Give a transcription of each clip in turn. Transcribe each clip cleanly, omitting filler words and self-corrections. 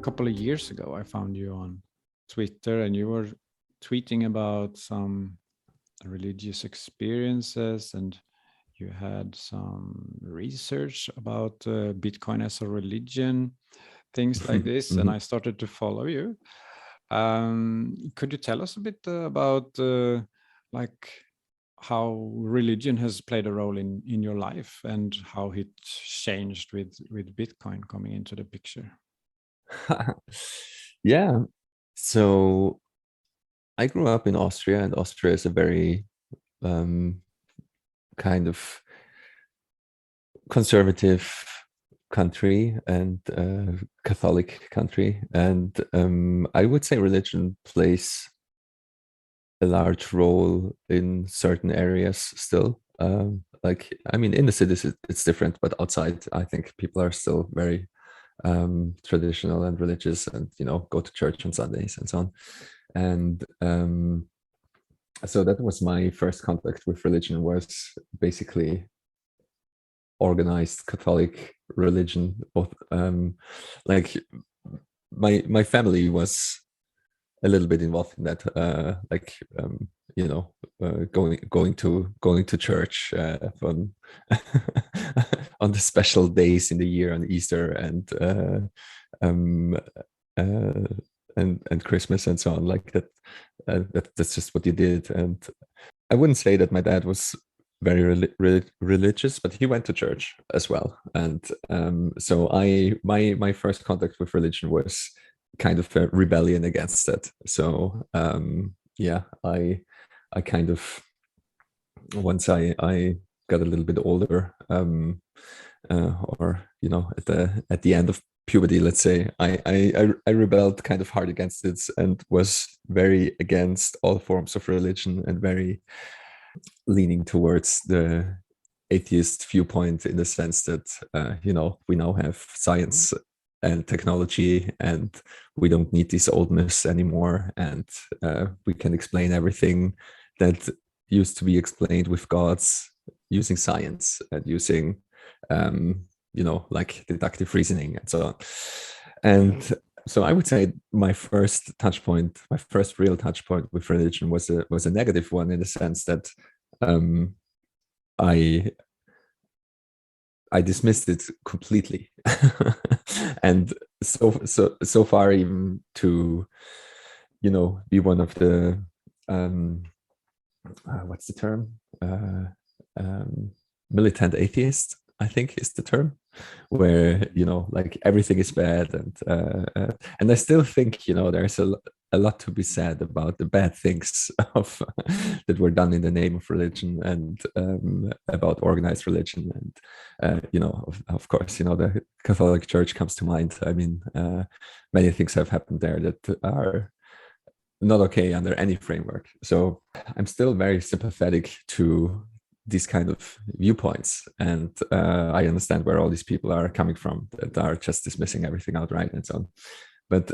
couple of years ago, I found you on Twitter and you were tweeting about some religious experiences and you had some research about Bitcoin as a religion, things like this. And I started to follow you. Could you tell us a bit about like how religion has played a role in your life and how it changed with Bitcoin coming into the picture? Yeah. So I grew up in Austria, and Austria is a very kind of conservative country and Catholic country. And I would say religion plays a large role in certain areas still. I mean, in the cities, it's different, but outside, I think people are still very traditional and religious and, go to church on Sundays and so on. And so that was my first contact with religion, was basically organized Catholic religion. Both like my family was a little bit involved in that, going to church on on the special days in the year, on Easter and Christmas and so on, like that. That's just what you did. And I wouldn't say that my dad was very religious, but he went to church as well. And so my first contact with religion was kind of a rebellion against it. So I kind of, once I got a little bit older, or at the end of puberty, let's say, I rebelled kind of hard against it and was very against all forms of religion and very leaning towards the atheist viewpoint, in the sense that we now have science and technology, and we don't need these old myths anymore, and we can explain everything that used to be explained with gods using science and using like deductive reasoning and so on. And so I would say my first real touch point with religion was a negative one, in the sense that I dismissed it completely. And so far, even to be one of the what's the term, militant atheist, I think is the term, where like everything is bad, and I still think there's a lot to be said about the bad things that were done in the name of religion, and about organized religion, and of course the Catholic Church comes to mind. I mean, many things have happened there that are not okay under any framework. So I'm still very sympathetic to these kind of viewpoints, and I understand where all these people are coming from that are just dismissing everything outright and so on. But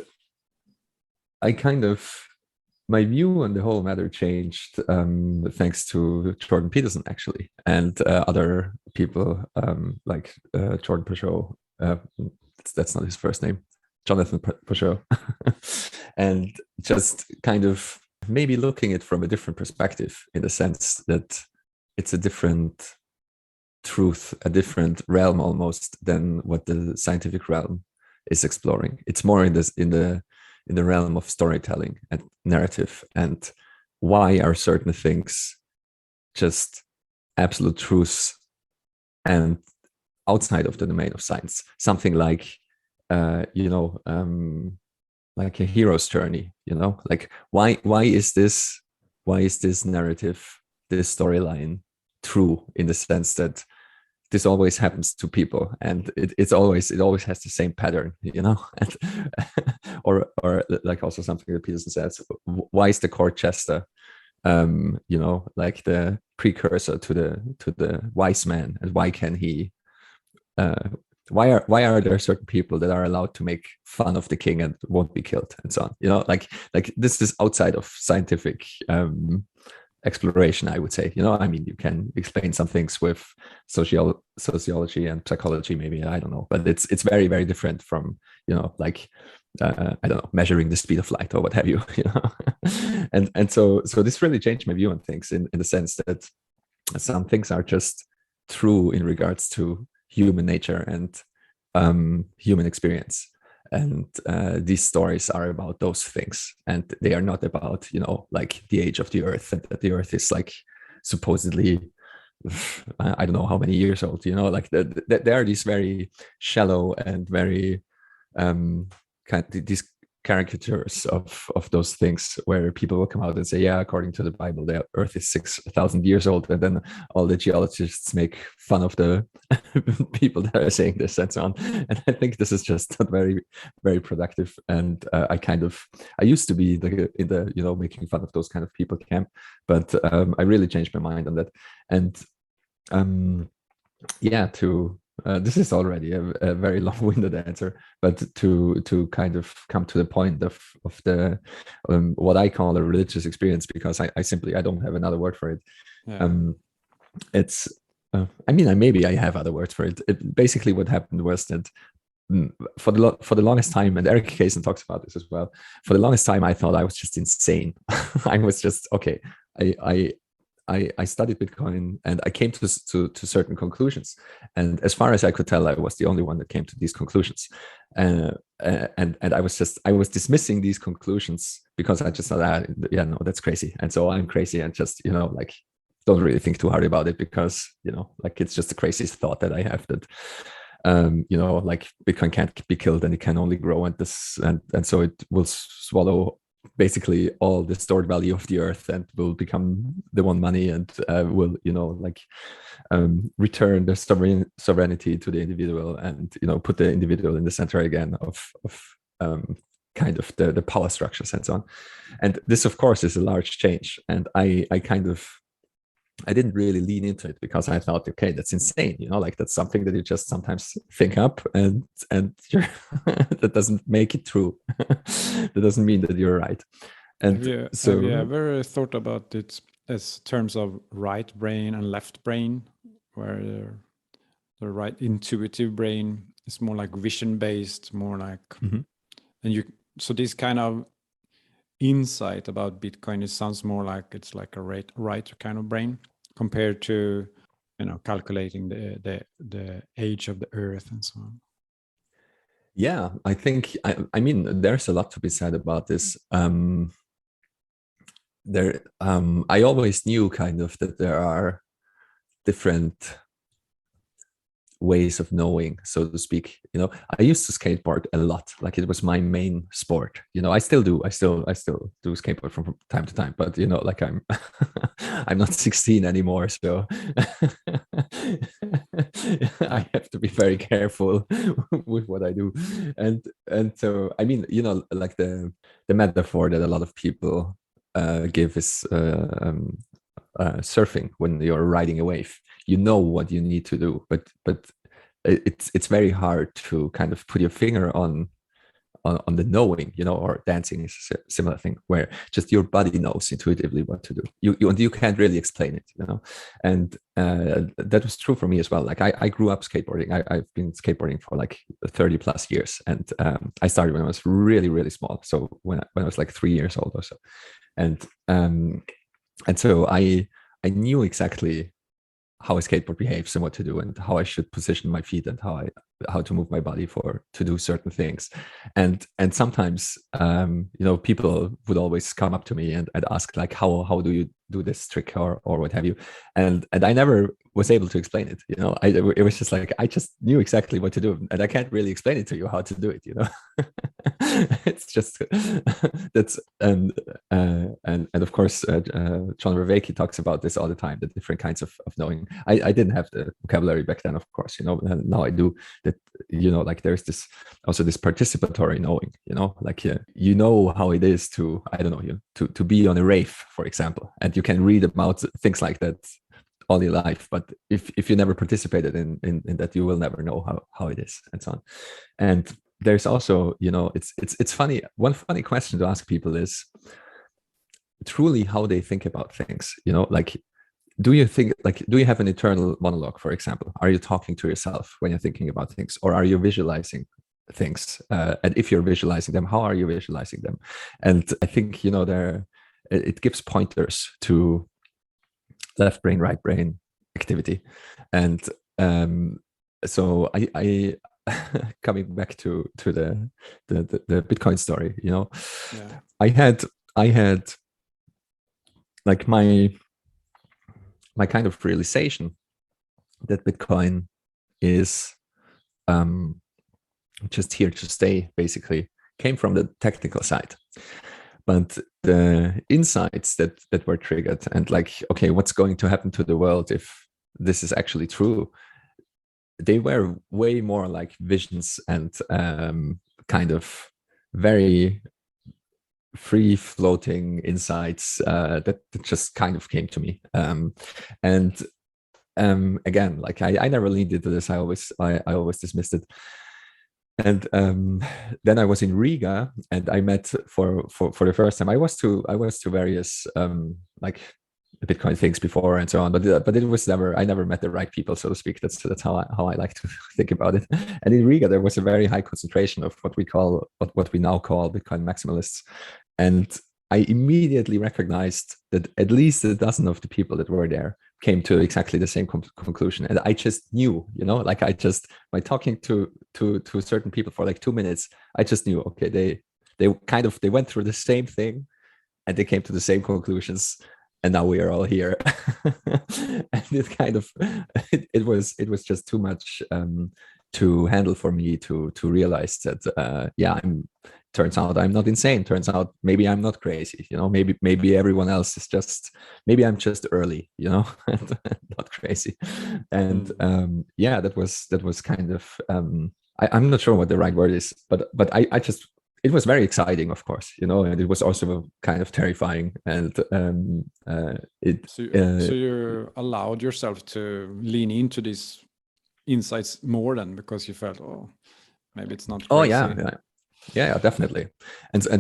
my view on the whole matter changed thanks to Jordan Peterson, actually, and other people like Jordan Peugeot. That's not his first name, Jonathan Peugeot. And just kind of maybe looking at it from a different perspective, in the sense that it's a different truth, a different realm almost than what the scientific realm is exploring. It's more in the realm of storytelling and narrative, and why are certain things just absolute truths and outside of the domain of science. Something like like a hero's journey, like why is this narrative, this storyline true, in the sense that this always happens to people, and it always has the same pattern, and, or like also something that Peterson says, why is the court jester like the precursor to the wise man, and why can he why are there certain people that are allowed to make fun of the king and won't be killed, and so on? Like this is outside of scientific exploration, I would say. I mean, you can explain some things with sociology and psychology, maybe, I don't know, but it's very, very different from like I don't know, measuring the speed of light or what have you, you know. And so this really changed my view on things in the sense that some things are just true in regards to human nature and human experience. And these stories are about those things, and they are not about, you know, like the age of the earth, and that the earth is like supposedly I don't know how many years old, you know, like there are these very shallow and very kind of these caricatures of those things where people will come out and say, yeah, according to the Bible, the earth is 6,000 years old. And then all the geologists make fun of the people that are saying this and so on. And I think this is just not very, very productive. And I used to be in the, you know, making fun of those kind of people camp, but I really changed my mind on that. And yeah, this is already a very long-winded answer, but to kind of come to the point of the what I call a religious experience, because I simply I don't have another word for it. Yeah. It's I mean, maybe I have other words for it. Basically, what happened was that for the longest time, and Eric Kaysen talks about this as well. For the longest time, I thought I was just insane. I was just okay. I studied Bitcoin and I came to certain conclusions. And as far as I could tell, I was the only one that came to these conclusions. And I was dismissing these conclusions because I just thought, yeah, no, that's crazy. And so I'm crazy and just, you know, like, don't really think too hard about it because, you know, like it's just the craziest thought that I have that, you know, like Bitcoin can't be killed and it can only grow and so it will swallow basically all the stored value of the earth and will become the one money and will, you know, like return the sovereignty to the individual and, you know, put the individual in the center again of kind of the power structures and so on. And this, of course, is a large change. And I didn't really lean into it because I thought, okay, that's insane, you know, like that's something that you just sometimes think up and that doesn't make it true. That doesn't mean that you're right. And have you ever thought about it as terms of right brain and left brain, where the right intuitive brain is more like vision based, more like, and so this kind of insight about Bitcoin, it sounds more like it's like a right kind of brain compared to, you know, calculating the age of the earth and so on. Yeah, I think I mean there's a lot to be said about this. I always knew kind of that there are different ways of knowing, so to speak. You know, I used to skateboard a lot, like it was my main sport. You know, I still do skateboard from time to time, but you know, like I'm I'm not 16 anymore, so I have to be very careful with what I do. And so I mean, you know, like the metaphor that a lot of people give is surfing. When you're riding a wave, you know what you need to do, but it's very hard to kind of put your finger on the knowing, you know. Or dancing is a similar thing where just your body knows intuitively what to do. You can't really explain it, you know. And that was true for me as well. Like I grew up skateboarding. I've been skateboarding for like 30 plus years, and I started when I was really, really small, so when I was like 3 years old or so. And so I knew exactly how a skateboard behaves and what to do and how I should position my feet and how to move my body to do certain things. And sometimes you know, people would always come up to me and ask like, how do you do this trick or what have you? And I never was able to explain it. You know, it was just like I just knew exactly what to do, and I can't really explain it to you how to do it. You know, it's just that's and of course John Vervaeke talks about this all the time, the different kinds of knowing. I didn't have the vocabulary back then, of course. You know, and now I do. That, you know, like there's this also this participatory knowing. You know, like you know how it is to, I don't know, you to be on a rave, for example, and you can read about things like that all your life, but if you never participated in that, you will never know how it is and so on. And there's also, you know, it's funny. One funny question to ask people is truly how they think about things. You know, like, do you have an internal monologue, for example? Are you talking to yourself when you're thinking about things, or are you visualizing things, and if you're visualizing them, how are you visualizing them? And I think, you know, it gives pointers to left brain, right brain activity. And so I coming back to the Bitcoin story, you know, Yeah. I had like my kind of realization that Bitcoin is just here to stay, basically, came from the technical side. But the insights that were triggered, and like, okay, what's going to happen to the world if this is actually true? They were way more like visions and kind of very free floating insights that just kind of came to me. And again, like I never leaned into this. I always dismissed it. And then I was in Riga, and I met for the first time. I was to various like Bitcoin things before and so on, but it was never, I never met the right people, so to speak. That's how I like to think about it. And in Riga, there was a very high concentration of what we now call Bitcoin maximalists, and I immediately recognized that at least a dozen of the people that were there came to exactly the same conclusion. And I just knew, you know, like I just, by talking to certain people for like 2 minutes, I just knew, okay, they went through the same thing, and they came to the same conclusions, and now we are all here. And it kind of it was just too much to handle for me to realize that yeah, turns out I'm not insane. Turns out maybe I'm not crazy, you know. Maybe everyone else is just, maybe I'm just early, you know, and not crazy. And yeah, that was kind of I'm not sure what the right word is, but I just, it was very exciting, of course, you know, and it was also kind of terrifying. And it So you allowed yourself to lean into these insights more than because you felt, oh, maybe it's not oh yeah, crazy. yeah,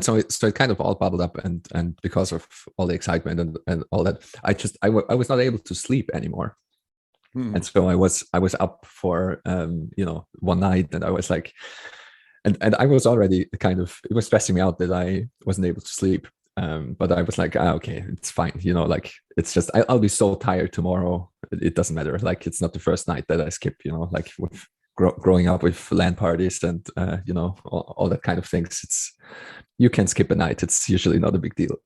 so it kind of all bubbled up, and because of all the excitement and all that, I was not able to sleep anymore. And so I was up for you know, one night, and I was like, and I was already kind of, it was stressing me out that I wasn't able to sleep. But I was like, okay, it's fine, you know, like it's just, I'll be so tired tomorrow. It doesn't matter. Like it's not the first night that I skip, you know, like with growing up with LAN parties and you know, all that kind of things. It's, you can skip a night. It's usually not a big deal.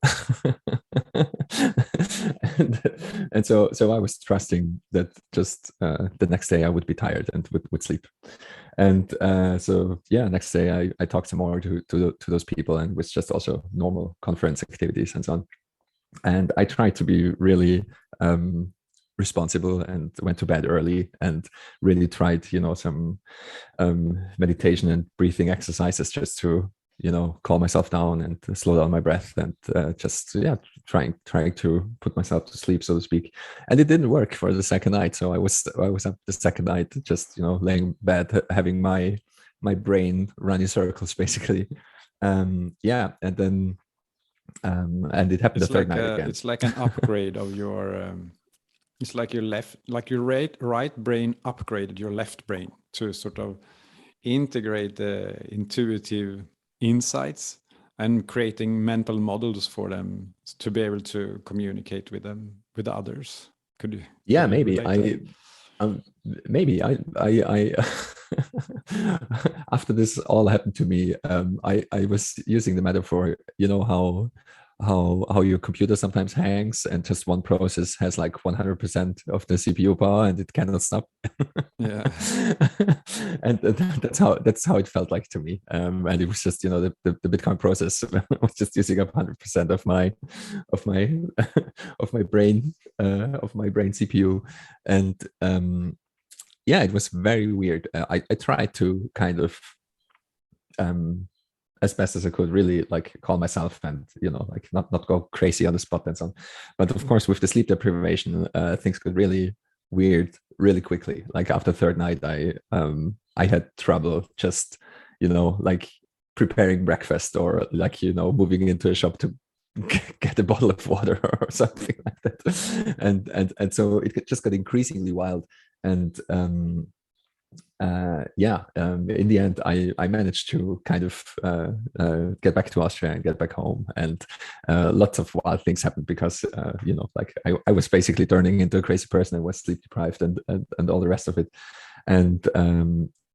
and so I was trusting that just the next day I would be tired and would sleep. And so yeah, next day I talked some more to those people, and was just also normal conference activities and so on. And I tried to be really responsible, and went to bed early, and really tried, you know, some meditation and breathing exercises, just to, you know, calm myself down and slow down my breath, and just, yeah, trying to put myself to sleep, so to speak. And it didn't work for the second night. So I was up the second night, just, you know, laying in bed, having my brain running circles, basically. Yeah, and then and it happened the third night again. It's like an upgrade of your it's like your right brain upgraded your left brain to sort of integrate the intuitive insights and creating mental models for them to be able to communicate with them, with others. Yeah, could you maybe relate to that? um maybe I after this all happened to me, I was using the metaphor, you know, how your computer sometimes hangs, and just one process has like 100% of the CPU power, and it cannot stop. Yeah. And that's how it felt like to me. And it was just, you know, the Bitcoin process was just using up 100% of my of my brain CPU. And yeah, it was very weird. I tried to kind of as best as I could, really like calm myself, and, you know, like not go crazy on the spot and so on. But of course, with the sleep deprivation, things got really weird really quickly. Like after third night, I had trouble just, you know, like preparing breakfast, or like, you know, moving into a shop to get a bottle of water or something like that. And so it just got increasingly wild. And in the end, I managed to kind of get back to Austria and get back home, and lots of wild things happened because like I was basically turning into a crazy person and was sleep deprived and all the rest of it, and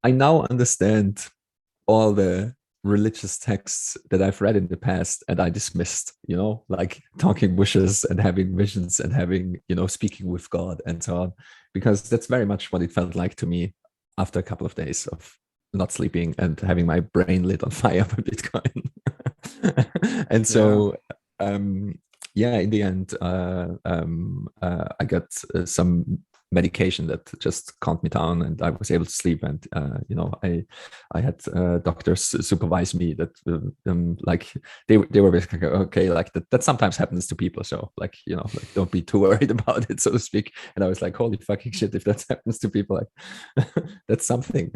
I now understand all the religious texts that I've read in the past and I dismissed, like talking bushes and having visions and having, speaking with God and so on, because that's very much what it felt like to me after a couple of days of not sleeping and having my brain lit on fire by Bitcoin. And Yeah. so, in the end, I got some medication that just calmed me down and I was able to sleep. And, I had doctors supervise me that like they were basically okay, like that sometimes happens to people. So like, like don't be too worried about it, so to speak. And I was like, holy fucking shit, if that happens to people, like that's something.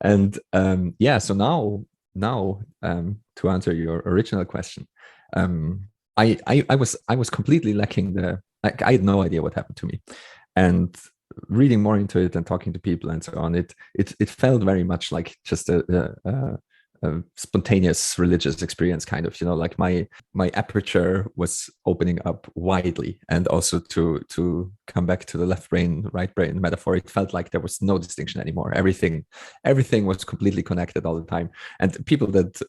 And so now to answer your original question, I was completely lacking I had no idea what happened to me, and reading more into it and talking to people and so on, it felt very much like just a spontaneous religious experience, kind of, like my aperture was opening up widely, and also to come back to the left brain right brain metaphor, it felt like there was no distinction anymore. Everything was completely connected all the time. And people that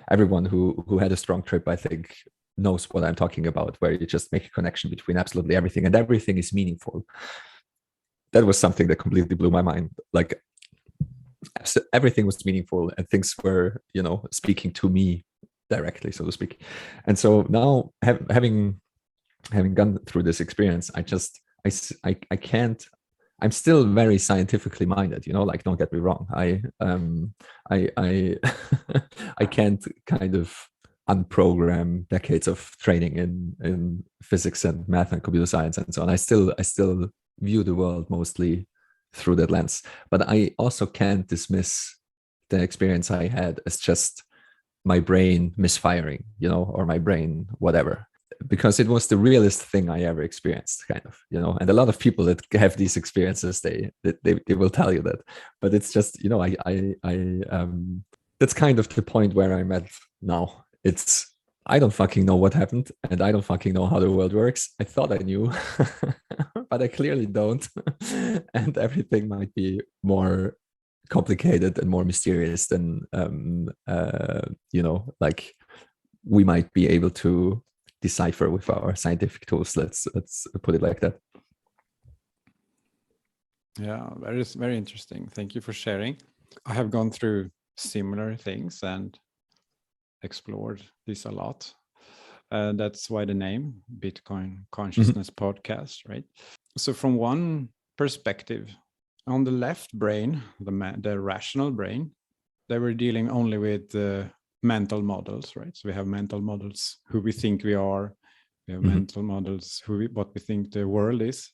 everyone who had a strong trip, I think, knows what I'm talking about, where you just make a connection between absolutely everything and everything is meaningful. That was something that completely blew my mind. Like everything was meaningful and things were, speaking to me directly, so to speak. And so now having gone through this experience, I can't, I'm still very scientifically minded, like don't get me wrong. I I can't kind of unprogram decades of training in physics and math and computer science and so on. I still view the world mostly through that lens, but I also can't dismiss the experience I had as just my brain misfiring, or my brain whatever, because it was the realest thing I ever experienced, kind of, and a lot of people that have these experiences, they will tell you that. But it's just, that's kind of the point where I'm at now. It's, I don't fucking know what happened, and I don't fucking know how the world works. I thought I knew, but I clearly don't. And everything might be more complicated and more mysterious than, like we might be able to decipher with our scientific tools. Let's put it like that. Yeah, very, very interesting. Thank you for sharing. I have gone through similar things and explored this a lot. That's why the name Bitcoin Consciousness Podcast, right? So from one perspective, on the left brain, the rational brain, they were dealing only with mental models, right? So we have mental models who we think we are. We have mental models what we think the world is.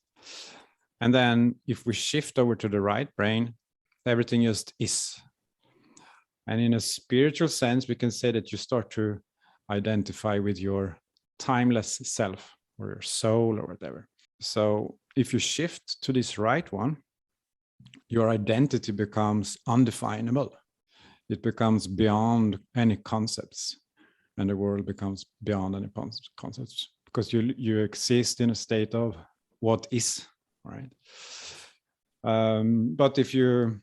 And then if we shift over to the right brain, everything just is. And in a spiritual sense, we can say that you start to identify with your timeless self or your soul or whatever. So if you shift to this right one, your identity becomes undefinable. It becomes beyond any concepts, and the world becomes beyond any concepts, because you exist in a state of what is, right? But if you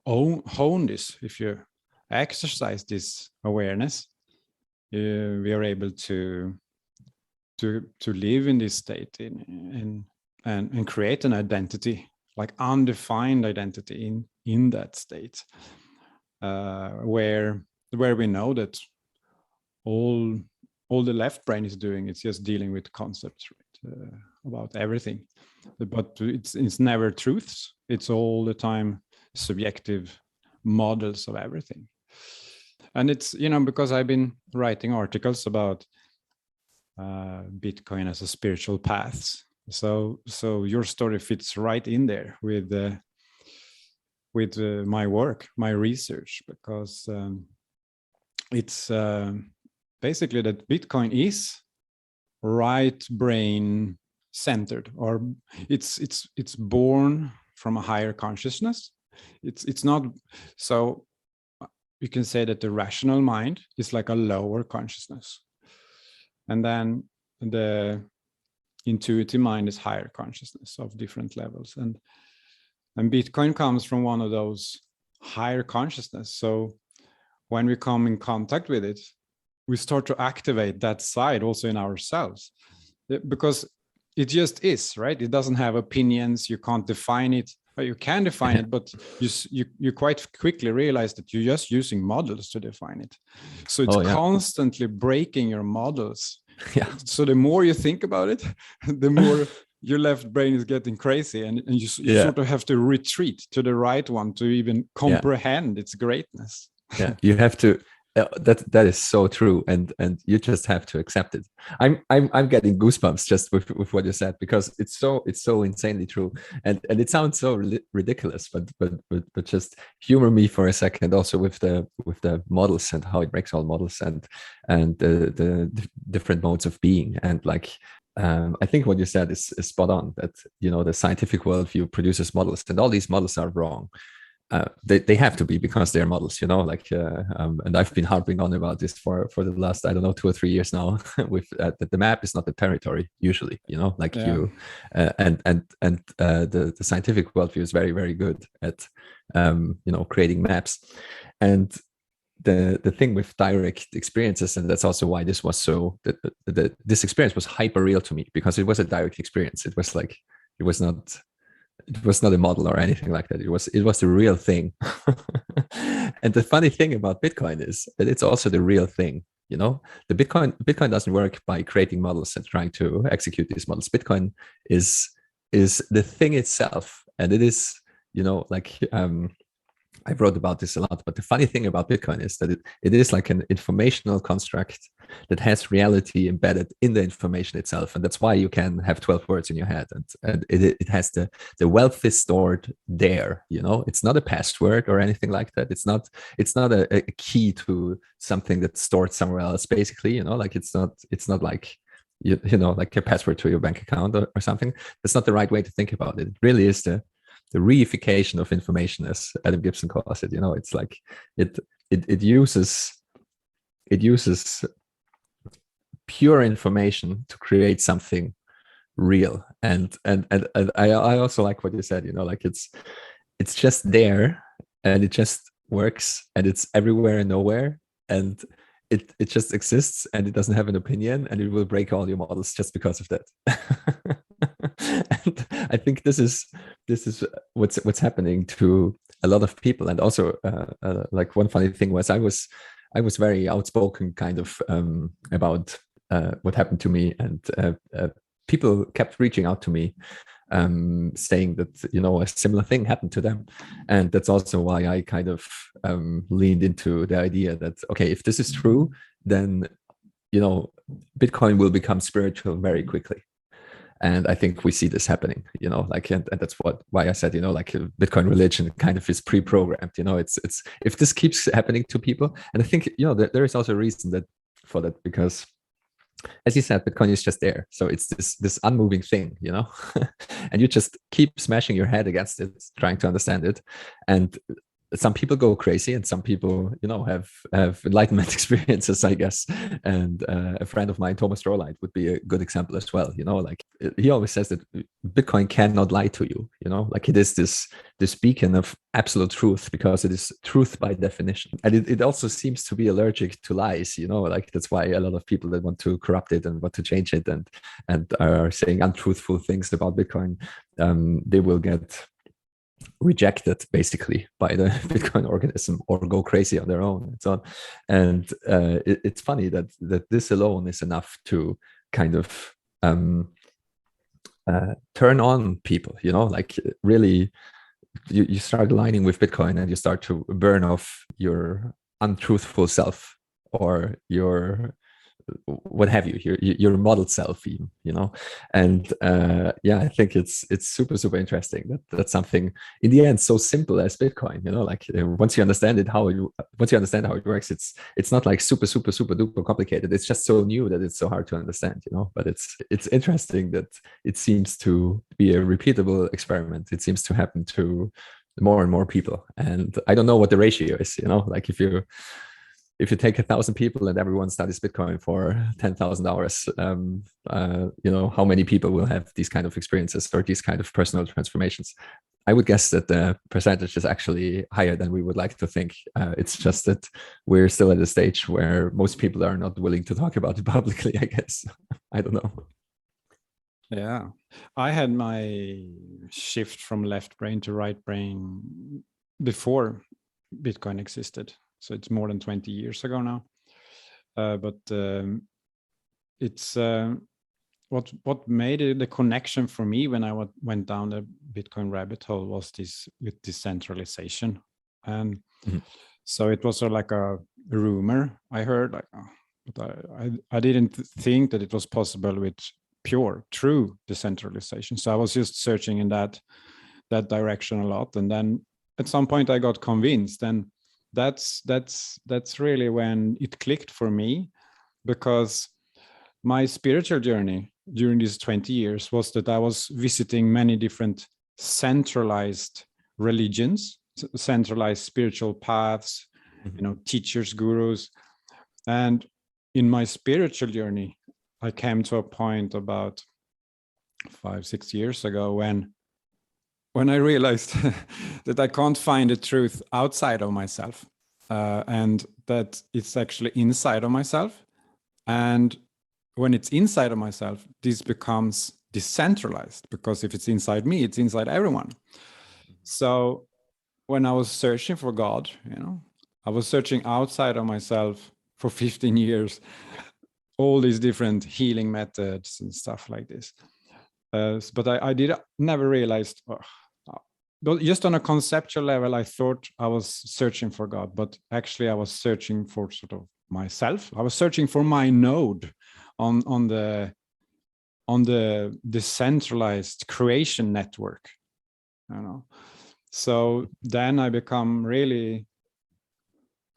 hone this, if you exercise this awareness, we are able to live in this state and create an identity, like undefined identity in that state, where we know that all the left brain is doing, it's just dealing with concepts, right? About everything, but it's never truths. It's all the time subjective models of everything. And it's, because I've been writing articles about Bitcoin as a spiritual path, so your story fits right in there with my work, my research, because it's basically that Bitcoin is right brain centered, or it's born from a higher consciousness. It's not so. You can say that the rational mind is like a lower consciousness, and then the intuitive mind is higher consciousness of different levels, and Bitcoin comes from one of those higher consciousness. So when we come in contact with it, we start to activate that side also in ourselves, because it just is, right? It doesn't have opinions. You can't define it. Or you can define it, but you quite quickly realize that you're just using models to define it. So it's constantly breaking your models. Yeah. So the more you think about it, the more your left brain is getting crazy, and you sort of have to retreat to the right one to even comprehend its greatness. Yeah, you have to. That is so true, and you just have to accept it. I'm getting goosebumps just with what you said, because it's so insanely true, and it sounds so ridiculous, but just humor me for a second also with the models and how it breaks all models and the different modes of being, and like I think what you said is spot on, that the scientific worldview produces models, and all these models are wrong. They have to be, because they're models, and I've been harping on about this for the last, I don't know, 2 or 3 years now. With the map is not the territory usually, the scientific worldview is very, very good at creating maps. And the thing with direct experiences, and that's also why this was so this experience was hyper real to me, because it was a direct experience. It was like, it was not a model or anything like that. It was a real thing. And the funny thing about Bitcoin is that it's also the real thing. The Bitcoin doesn't work by creating models and trying to execute these models. Bitcoin is the thing itself, and it is, I wrote about this a lot, but the funny thing about Bitcoin is that it is like an informational construct that has reality embedded in the information itself. And that's why you can have 12 words in your head, and it has the wealth is stored there. It's not a password or anything like that. It's not a key to something that's stored somewhere else, basically. Like it's not like like a password to your bank account or something. That's not the right way to think about it. It really is the reification of information, as Adam Gibson calls it. It's like it uses pure information to create something real. And I also like what you said. Like it's just there, and it just works, and it's everywhere and nowhere, and it just exists, and it doesn't have an opinion, and it will break all your models just because of that. And I think this is what's happening to a lot of people. And also like one funny thing was I was very outspoken kind of about what happened to me, and people kept reaching out to me, saying that a similar thing happened to them. And that's also why I kind of leaned into the idea that, okay, if this is true, then Bitcoin will become spiritual very quickly. And I think we see this happening, and that's why I said, like Bitcoin religion kind of is pre-programmed. It's if this keeps happening to people, and I think there is also a reason for that, because as you said, Bitcoin is just there. So it's this unmoving thing, and you just keep smashing your head against it, trying to understand it. And some people go crazy, and some people, have enlightenment experiences, I guess. And a friend of mine, Thomas Rowlight, would be a good example as well. Like he always says that Bitcoin cannot lie to you. Like it is this beacon of absolute truth, because it is truth by definition. And it also seems to be allergic to lies. Like that's why a lot of people that want to corrupt it and want to change it and are saying untruthful things about Bitcoin, they will get rejected basically by the Bitcoin organism, or go crazy on their own and so on. And it's funny that this alone is enough to kind of turn on people, like really you start aligning with Bitcoin, and you start to burn off your untruthful self, or your what have you, your model self even, you know. And yeah, I think it's super super interesting that that's something in the end so simple as Bitcoin, you know, like once you understand it, once you understand how it works, it's not like super super super duper complicated. It's just so new that it's so hard to understand, you know. But it's interesting that it seems to be a repeatable experiment. It seems to happen to more and more people, and I don't know what the ratio is, you know, like if you take 1,000 people and everyone studies Bitcoin for 10,000 hours, you know, how many people will have these kind of experiences or these kind of personal transformations? I would guess that the percentage is actually higher than we would like to think. It's just that we're still at a stage where most people are not willing to talk about it publicly, I guess. I don't know. Yeah, I had my shift from left brain to right brain before Bitcoin existed. So it's more than 20 years ago now. But it's what made it the connection for me when I went down the Bitcoin rabbit hole was this with decentralization. And so it was sort of like a rumor I heard, like, but I didn't think that it was possible with pure, true decentralization. So I was just searching in that direction a lot, and then at some point I got convinced, and that's really when it clicked for me, because my spiritual journey during these 20 years was that I was visiting many different centralized religions, centralized spiritual paths, you know, teachers, gurus. And in my spiritual journey, I came to a point about 5-6 years ago when I realized that I can't find the truth outside of myself, and that it's actually inside of myself. And when it's inside of myself, this becomes decentralized, because if it's inside me, it's inside everyone. So when I was searching for God, you know, I was searching outside of myself for 15 years, all these different healing methods and stuff like this. But I did never realized, just on a conceptual level, I thought I was searching for God, but actually I was searching for sort of myself. I was searching for my node on the decentralized creation network, you know. So then I become really,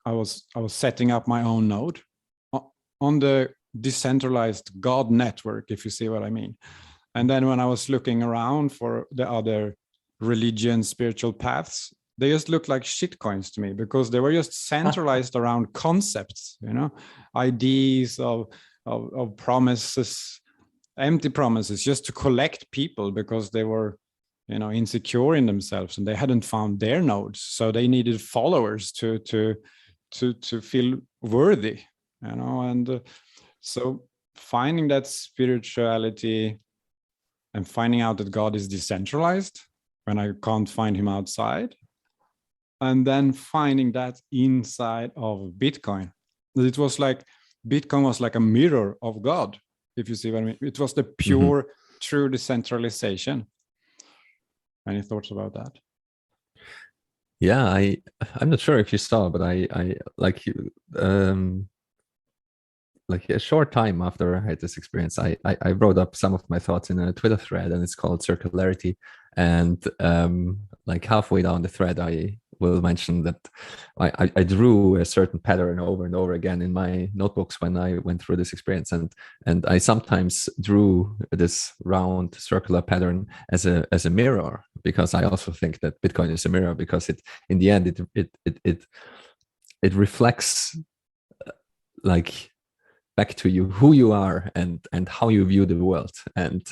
I was setting up my own node on the decentralized God network, if you see what I mean. And then when I was looking around for the other religion, spiritual paths, they just looked like shit coins to me, because they were just centralized around concepts, you know, ideas of promises, empty promises, just to collect people, because they were, you know, insecure in themselves and they hadn't found their nodes, so they needed followers to feel worthy, you know. And so finding that spirituality and finding out that God is decentralized when I can't find him outside, and then finding that inside of Bitcoin, it was like Bitcoin was like a mirror of God, if you see what I mean. It was the pure, true decentralization. Any thoughts about that? Yeah, I'm not sure if you saw, but I like a short time after I had this experience, I wrote up some of my thoughts in a Twitter thread, and it's called Circularity. And like halfway down the thread, I will mention that I drew a certain pattern over and over again in my notebooks when I went through this experience, and I sometimes drew this round circular pattern as a mirror, because I also think that Bitcoin is a mirror, because it in the end it reflects like back to you who you are and how you view the world. And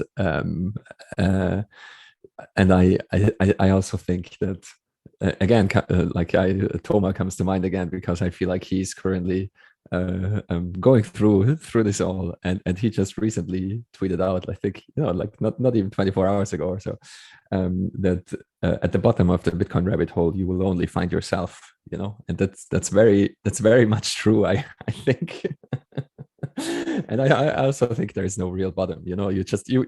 I also think that again, like Toma comes to mind again, because I feel like he's currently going through this all, and he just recently tweeted out, I think, you know, like not even 24 hours ago or so, that at the bottom of the Bitcoin rabbit hole you will only find yourself, you know. And that's very much true, I think. And I also think there is no real bottom, you know. You just you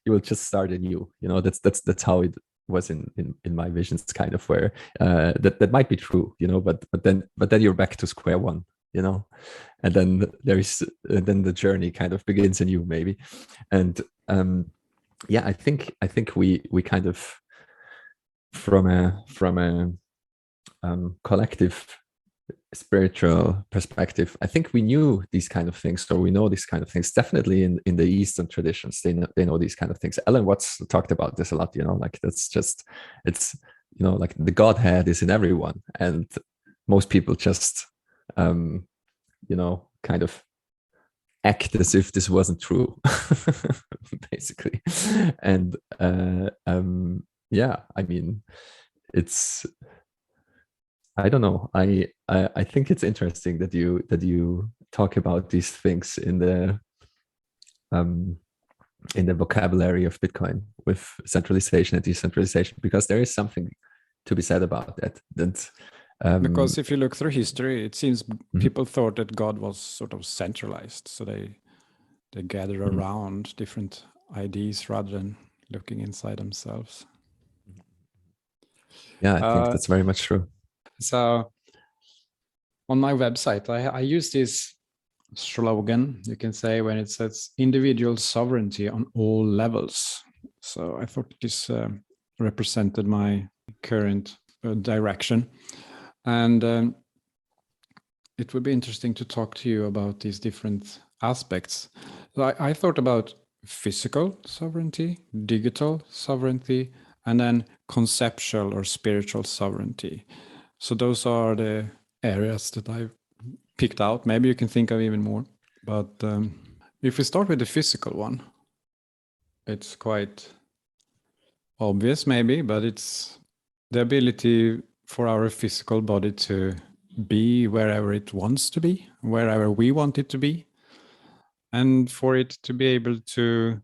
will just start anew, you know. That's how it was in my visions, kind of, where that might be true, you know, but then you're back to square one, and then then the journey kind of begins anew, maybe. And yeah, I think we kind of, from a collective spiritual perspective, I think we knew these kind of things, or we know these kind of things. Definitely in the Eastern traditions, they know these kind of things. Ellen Watts talked about this a lot. Like that's just, it's, like the Godhead is in everyone, and most people just kind of act as if this wasn't true, basically. And yeah, I mean, it's, I don't know. I think it's interesting that you talk about these things um in the vocabulary of Bitcoin, with centralization and decentralization, because there is something to be said about that. Because if you look through history, it seems Mhm. people thought that God was sort of centralized, so they gathered Mhm. around different ideas rather than looking inside themselves. Yeah, I think that's very much true. So on my website, I use this slogan, you can say, when it says individual sovereignty on all levels. So I thought this represented my current direction. And it would be interesting to talk to you about these different aspects. I thought about physical sovereignty, digital sovereignty, and then conceptual or spiritual sovereignty. So those are the areas that I picked out. Maybe you can think of even more. But if we start with the physical one, it's quite obvious maybe, but it's the ability for our physical body to be wherever it wants to be, wherever we want it to be, and for it to be able to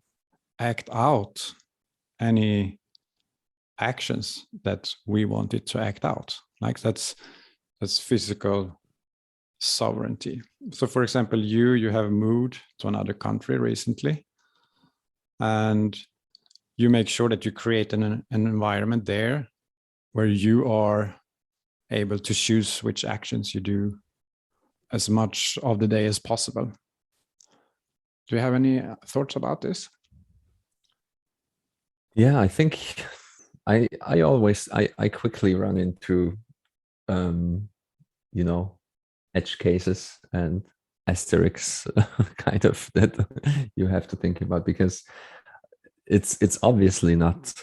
act out any actions that we want it to act out. Like that's physical sovereignty. So for example, you have moved to another country recently, and you make sure that you create an environment there where you are able to choose which actions you do as much of the day as possible. Do you have any thoughts about this? Yeah, I think I quickly run into um edge cases and asterisks, kind of, that you have to think about, because it's obviously not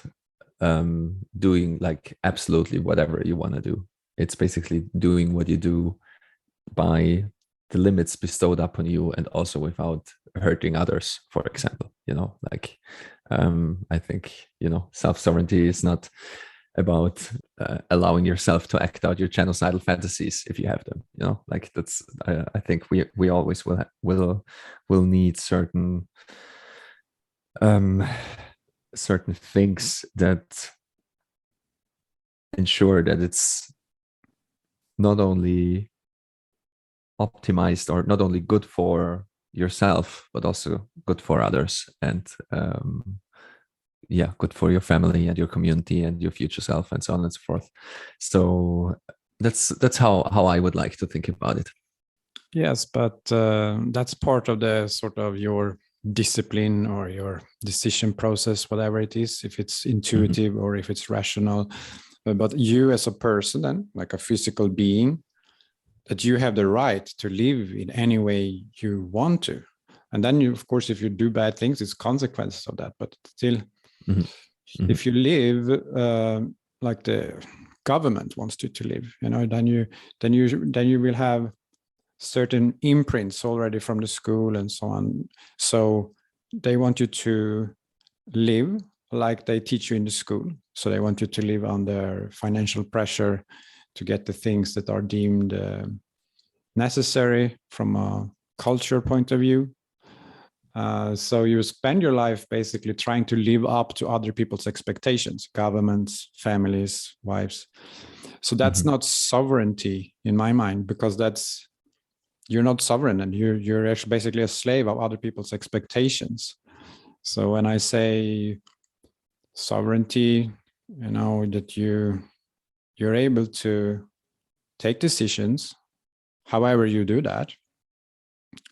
doing like absolutely whatever you want to do. It's basically doing what you do by the limits bestowed upon you, and also without hurting others, for example. Like I think self-sovereignty is not about allowing yourself to act out your genocidal fantasies if you have them. Like that's, I think we always will need um certain things that ensure that it's not only optimized, or not only good for yourself, but also good for others, and yeah, good for your family and your community and your future self, and so on and so forth. So that's how I would like to think about it. Yes, but that's part of the sort of your discipline or your decision process, whatever it is, if it's intuitive or if it's rational. But you as a person, then, like a physical being, that you have the right to live in any way you want to. And then you, of course, if you do bad things, it's consequences of that. But still, Mm-hmm. Mm-hmm. if you live like the government wants you to live, then you will have certain imprints already from the school and so on. So they want you to live like they teach you in the school. So they want you to live under financial pressure to get the things that are deemed necessary from a culture point of view. So you spend your life basically trying to live up to other people's expectations, governments, families, wives. So that's Mm-hmm. not sovereignty in my mind, because you're not sovereign, and you're actually basically a slave of other people's expectations. So when I say sovereignty, that you're able to take decisions however you do that,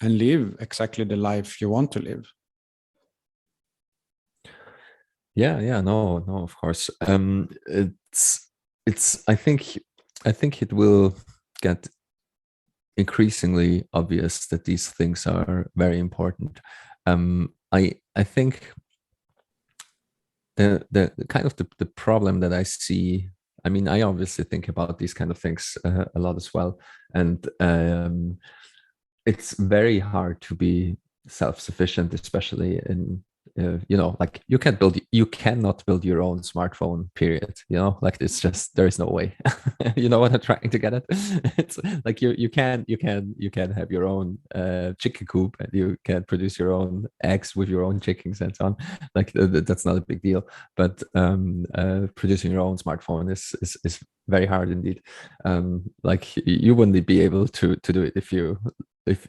and live exactly the life you want to live. Yeah, no, of course. It's I think it will get increasingly obvious that these things are very important. I think the kind of the problem that I see, I mean, I obviously think about these kind of things a lot as well, and it's very hard to be self-sufficient, especially in like you cannot build your own smartphone, period. Like it's just, there is no way. You know what I'm trying to get at? It's like you can have your own chicken coop, and you can produce your own eggs with your own chickens and so on. Like that's not a big deal, but producing your own smartphone is very hard indeed. Like you wouldn't be able to do it if you if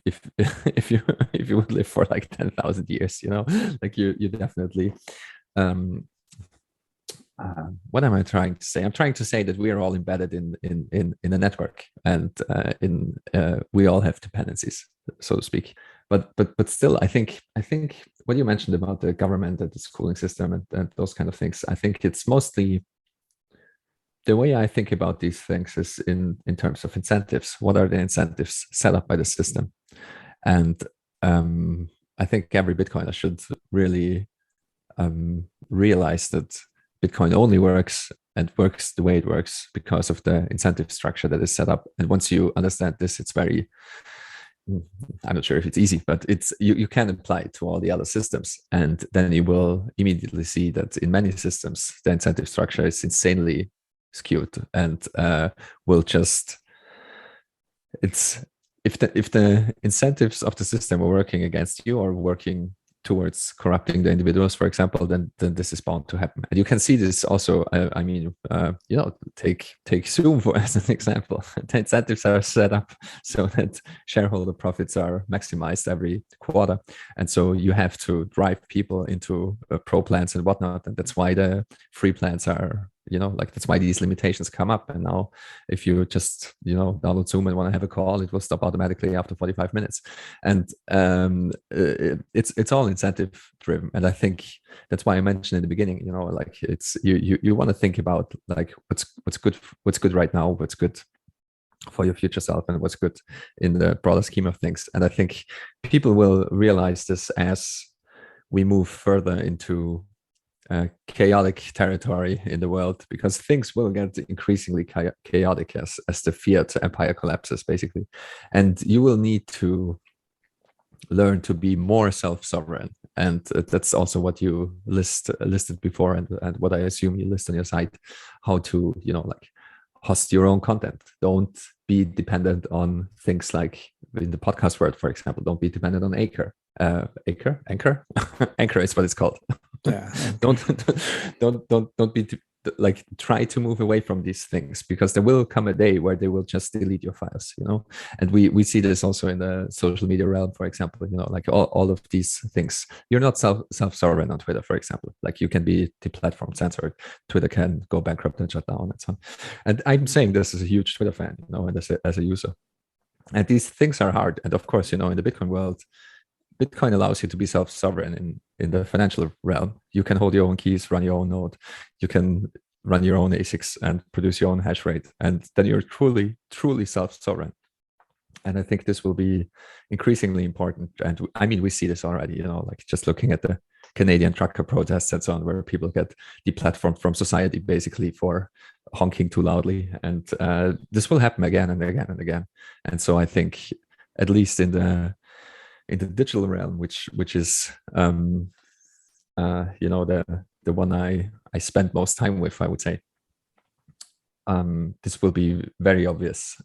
you if you would live for like 10,000 years, like you definitely um what am I trying to say? I'm trying to say that we are all embedded in a network, and in we all have dependencies, so to speak. But still, I think what you mentioned about the government and the schooling system and those kind of things, I think it's mostly the way I think about these things is in terms of incentives. What are the incentives set up by the system? And I think every Bitcoiner should really realize that Bitcoin only works and works the way it works because of the incentive structure that is set up. And once you understand this, it's very, I'm not sure if it's easy, but it's you can apply it to all the other systems, and then you will immediately see that in many systems the incentive structure is insanely skewed, and will just, it's, if the incentives of the system are working against you or working towards corrupting the individuals, for example, then this is bound to happen. And you can see this also. I mean, take Zoom for as an example. The incentives are set up so that shareholder profits are maximized every quarter, and so you have to drive people into pro plans and whatnot, and that's why the free plans are, like that's why these limitations come up. And now if you just download Zoom and want to have a call, it will stop automatically after 45 minutes. And it's all incentive driven. And I think that's why I mentioned in the beginning, like it's you want to think about like what's good right now, what's good for your future self, and what's good in the broader scheme of things. And I think people will realize this as we move further into chaotic territory in the world, because things will get increasingly chaotic as the fiat empire collapses, basically. And you will need to learn to be more self-sovereign. And that's also what you listed before, and what I assume you list on your site, how to, like host your own content. Don't be dependent on things like, in the podcast world, for example, don't be dependent on Anchor. Anchor is what it's called. Yeah. Don't be like, try to move away from these things, because there will come a day where they will just delete your files, and we see this also in the social media realm, for example, like all of these things. You're not self-sovereign on Twitter, for example. Like you can be deplatformed, censored. Twitter can go bankrupt and shut down and so on. And I'm saying this as a huge Twitter fan, and as a user. And these things are hard. And of course, in the Bitcoin world, Bitcoin allows you to be self-sovereign in the financial realm. You can hold your own keys, run your own node. You can run your own ASICs and produce your own hash rate. And then you're truly, truly self-sovereign. And I think this will be increasingly important. And I mean, we see this already, like just looking at the Canadian trucker protests and so on, where people get deplatformed from society basically for honking too loudly. And this will happen again and again and again. And so I think, at least in the digital realm, which is the one I spend most time with, I would say, this will be very obvious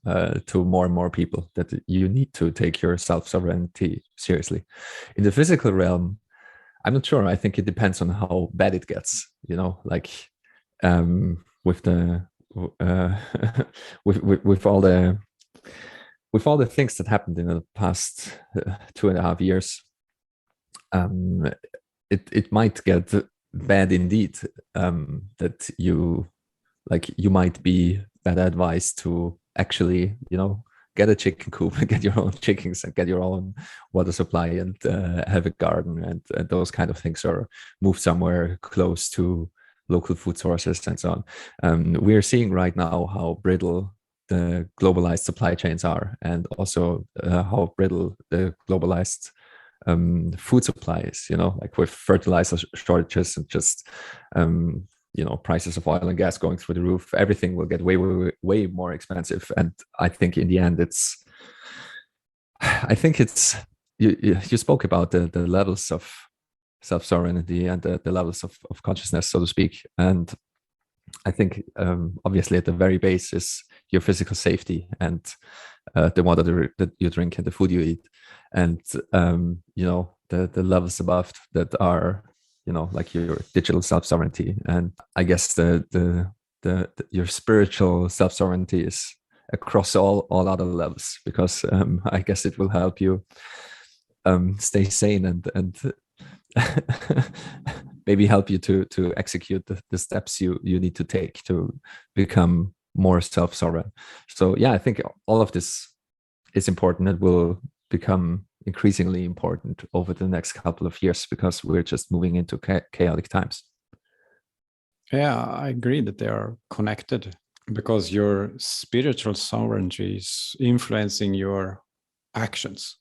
to more and more people, that you need to take your self-sovereignty seriously. In the physical realm, I'm not sure. I think it depends on how bad it gets, like with the with all the things that happened in the past 2.5 years, it might get bad indeed. That you might be better advised to actually, get a chicken coop and get your own chickens and get your own water supply and have a garden and those kind of things, or move somewhere close to local food sources and so on. We're seeing right now how brittle the globalized supply chains are, and also how brittle the globalized food supply is, like with fertilizer shortages and just prices of oil and gas going through the roof. Everything will get way, way, way more expensive. And I think in the end, you spoke about the levels of self-sovereignty and the levels of consciousness, so to speak. And I think obviously at the very base is your physical safety and the water that you drink and the food you eat. And the levels above that are like your digital self-sovereignty, and I guess your spiritual self-sovereignty is across all other levels, because I guess it will help you stay sane and maybe help you to execute the steps you need to take to become more self-sovereign. So yeah, I think all of this is important. It will become increasingly important over the next couple of years, because we're just moving into chaotic times. Yeah, I agree that they are connected, because your spiritual sovereignty is influencing your actions,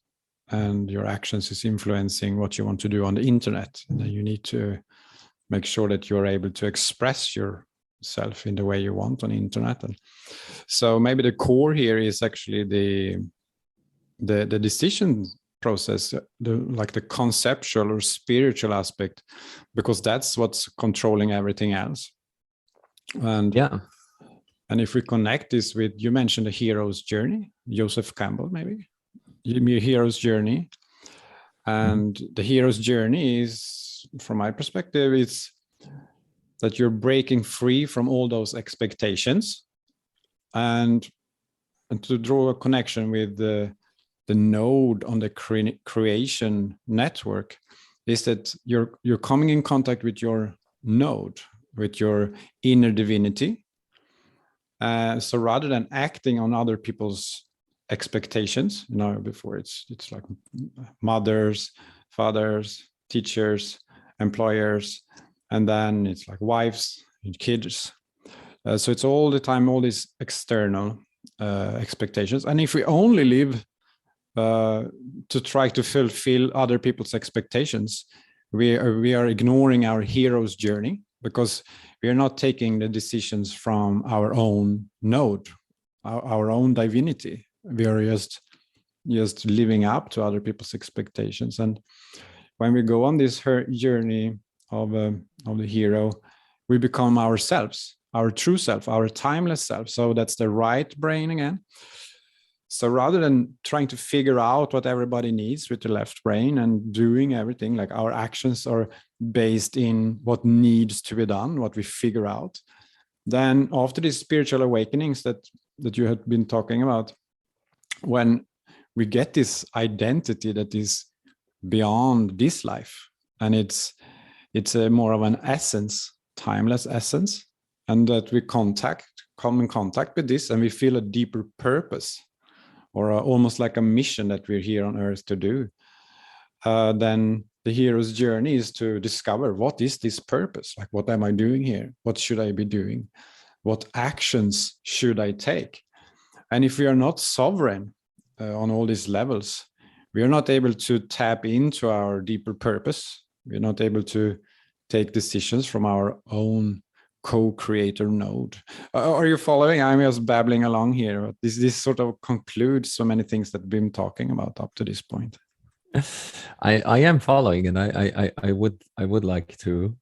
and your actions is influencing what you want to do on the internet. And then you need to make sure that you're able to express yourself in the way you want on the internet. And so maybe the core here is actually the decision process, like the conceptual or spiritual aspect, because that's what's controlling everything else. And yeah, and if we connect this with, you mentioned the hero's journey, Joseph Campbell, maybe your hero's journey. And the hero's journey is, from my perspective, it's that you're breaking free from all those expectations, and to draw a connection with the node on the creation network, is that you're coming in contact with your node, with your inner divinity. So rather than acting on other people's expectations, before it's like mothers, fathers, teachers, employers, and then it's like wives and kids. So it's all the time all these external expectations, and if we only live to try to fulfill other people's expectations, we are ignoring our hero's journey, because we are not taking the decisions from our own node, our own divinity. We are just living up to other people's expectations. And when we go on this journey of the hero, we become ourselves, our true self, our timeless self. So that's the right brain again. So rather than trying to figure out what everybody needs with the left brain and doing everything, like our actions are based in what needs to be done, what we figure out, then after these spiritual awakenings that you had been talking about, when we get this identity that is beyond this life, and it's a more of an essence, timeless essence, and that we come in contact with this, and we feel a deeper purpose, or almost like a mission that we're here on earth to do, then the hero's journey is to discover, what is this purpose? Like, what am I doing here? What should I be doing? What actions should I take? And if we are not sovereign on all these levels, we are not able to tap into our deeper purpose. We're not able to take decisions from our own co-creator node. Are you following? I'm just babbling along here, but this sort of concludes so many things that we've been talking about up to this point. I am following, and I would like to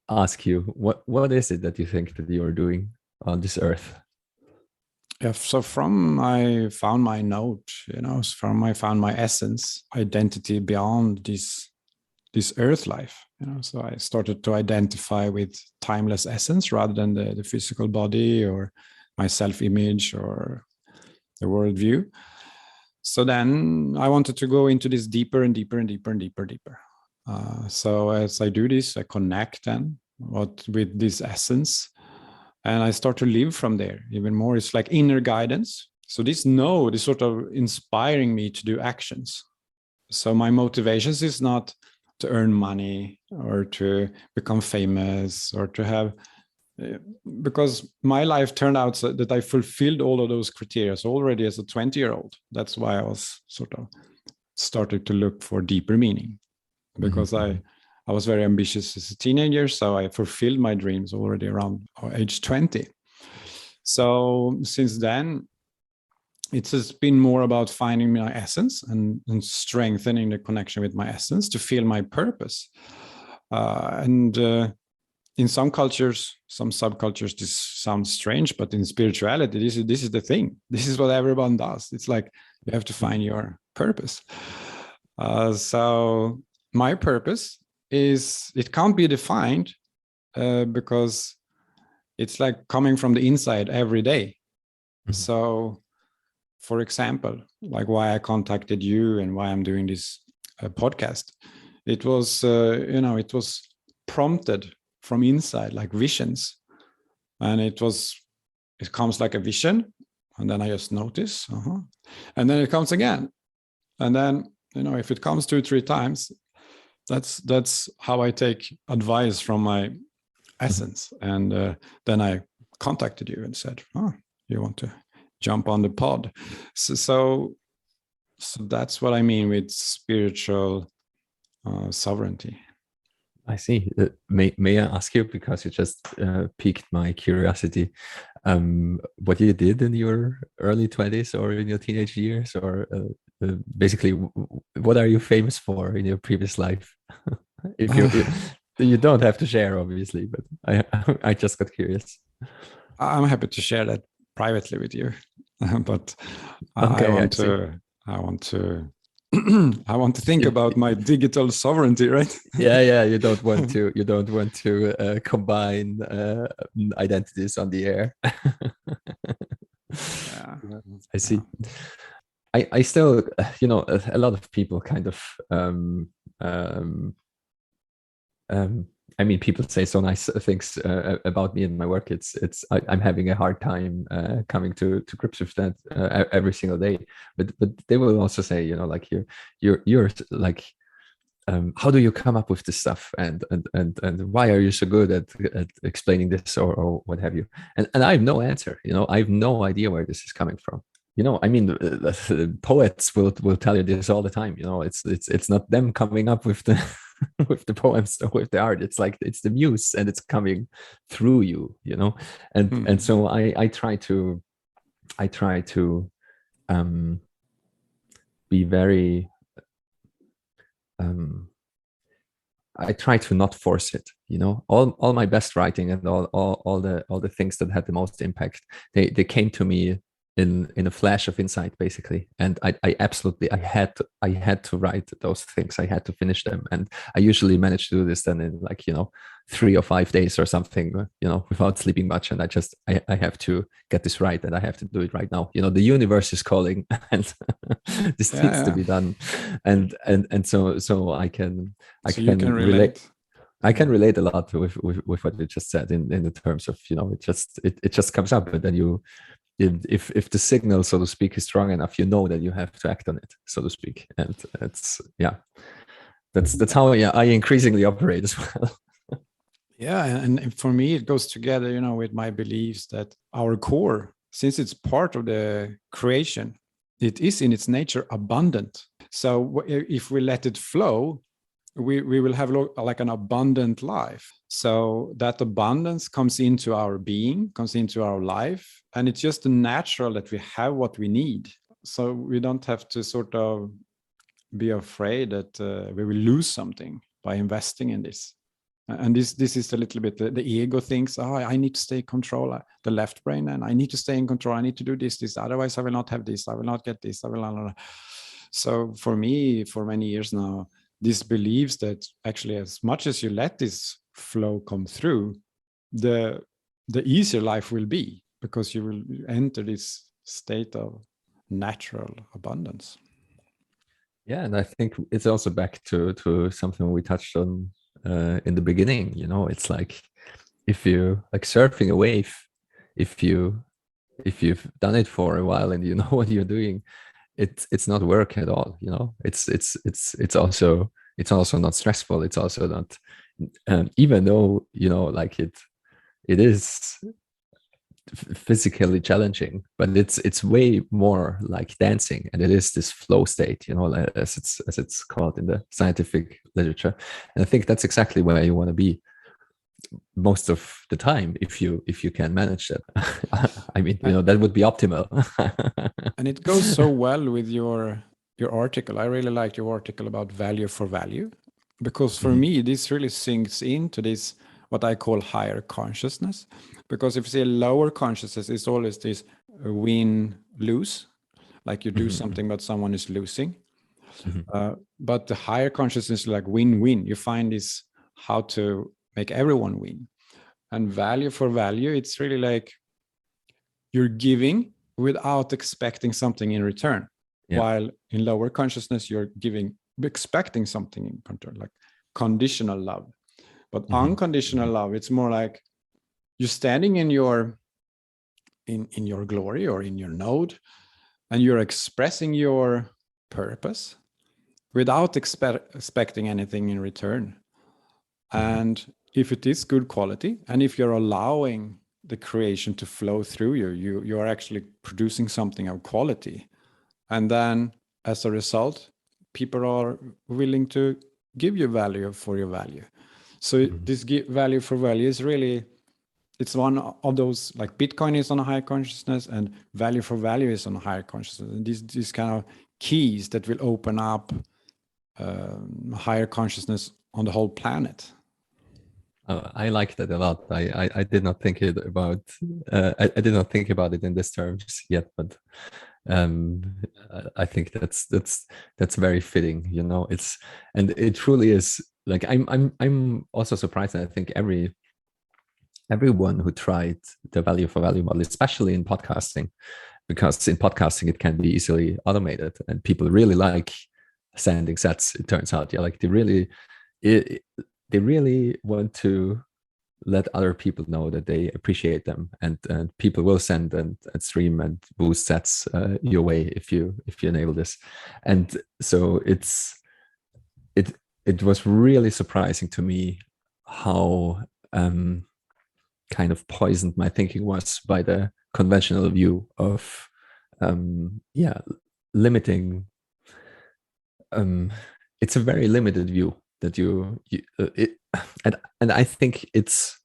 ask you, what is it that you think that you're doing on this earth? Yeah, so I found my node, I found my essence, identity beyond this earth life. So I started to identify with timeless essence rather than the physical body or my self-image or the worldview. So then I wanted to go into this deeper and deeper and deeper and deeper and deeper. So as I do this, I connect then with this essence, and I start to live from there even more. It's like inner guidance. So this no is sort of inspiring me to do actions. So my motivations is not to earn money or to become famous or to have, because my life turned out so that I fulfilled all of those criteria already as a 20-year-old. That's why I was sort of started to look for deeper meaning, because I was very ambitious as a teenager. So I fulfilled my dreams already around age 20. So since then, it's just been more about finding my essence and strengthening the connection with my essence to feel my purpose. And in some cultures, some subcultures, this sounds strange, but in spirituality, this is the thing. This is what everyone does. It's like you have to find your purpose. So my purpose is, it can't be defined because it's like coming from the inside every day. So, for example, like why I contacted you and why I'm doing this podcast, it was, it was prompted from inside, like visions. And it comes like a vision. And then I just notice, and then it comes again. And then, if it comes 2-3 times, that's how I take advice from my essence. And then I contacted you and said, you want to jump on the pod? So that's what I mean with spiritual sovereignty. I see. May I ask you, because you just piqued my curiosity, what you did in your early 20s or in your teenage years, or basically, what are you famous for in your previous life? If you don't have to share, obviously, but I just got curious. I'm happy to share that privately with you, but Okay, I want to I want to think about my digital sovereignty, right? Yeah. You don't want to combine identities on the air. Yeah. I see. I still, a lot of people kind of, I mean, people say so nice things about me and my work. I'm having a hard time coming to grips with that every single day. But they will also say, like you're like, how do you come up with this stuff, and why are you so good at explaining this, or what have you? And I have no answer. I have no idea where this is coming from. I mean, poets will tell you this all the time. It's not them coming up with the with the poems or with the art. It's like it's the muse, and it's coming through you. And so I try to be very. I try to not force it. All my best writing and all the things that had the most impact, they came to me in a flash of insight, basically. And I absolutely, I had to write those things. I had to finish them. And I usually manage to do this then in like, 3 or 5 days or something, without sleeping much. And I have to get this right, and I have to do it right now. The universe is calling, and this needs to be done. And so I can relate. I can relate a lot with what you just said in the terms of, it just comes up, and then if the signal, so to speak, is strong enough, that you have to act on it, so to speak. And that's how I increasingly operate as well. Yeah, and for me, it goes together, with my beliefs that our core, since it's part of the creation, it is in its nature abundant. So if we let it flow, we will have like an abundant life. So that abundance comes into our being, comes into our life, and it's just natural that we have what we need. So we don't have to sort of be afraid that we will lose something by investing in this. And this is a little bit the ego thinks, I need to stay in control, the left brain, and I need to stay in control. I need to do this, otherwise I will not have this, I will not get this, I will not. So for me, for many years now, this believes that actually, as much as you let this flow come through, the easier life will be, because you will enter this state of natural abundance. Yeah, and I think it's also back to something we touched on in the beginning. It's like, if you like surfing a wave, if you if you've done it for a while and you know what you're doing, it's not work at all. You know, it's also not stressful. It's also not, even though, you know, like it is physically challenging, but it's way more like dancing, and it is this flow state, you know, as it's called in the scientific literature. And I think that's exactly where you want to be most of the time, if you can manage that. I mean, you know, that would be optimal. And it goes so well with your article. I really like your article about value for value, because for Mhm. me this really sinks into this what I call higher consciousness. Because if you say lower consciousness, it's always this win lose, like you do Mhm. something but someone is losing. Mhm. But the higher consciousness is like win win. You find this how to make everyone win. And value for value, it's really like you're giving without expecting something in return. Yeah. While in lower consciousness, you're giving expecting something in return, like conditional love. But Mhm. unconditional Mhm. love, it's more like you're standing in your in your glory or in your node, and you're expressing your purpose without expecting anything in return. Mhm. And if it is good quality, and if you're allowing the creation to flow through you, you are actually producing something of quality. And then as a result, people are willing to give you value for your value. So Mhm. this value for value is really, it's one of those, like Bitcoin is on a higher consciousness and value for value is on a higher consciousness. And these kind of keys that will open up higher consciousness on the whole planet. I like that a lot. I did not think it about I did not think about it in this terms yet, but um, I think that's very fitting. You know, it's, and it truly is. Like I'm also surprised, and I think everyone who tried the value for value model, especially in podcasting, because in podcasting it can be easily automated, and people really like sending sets. It turns out, yeah, like it, they really want to let other people know that they appreciate them, and people will send and stream and boost sets your way if you enable this. And so it it was really surprising to me how kind of poisoned my thinking was by the conventional view of yeah, limiting. um it's a very limited view that you it, and I think it's,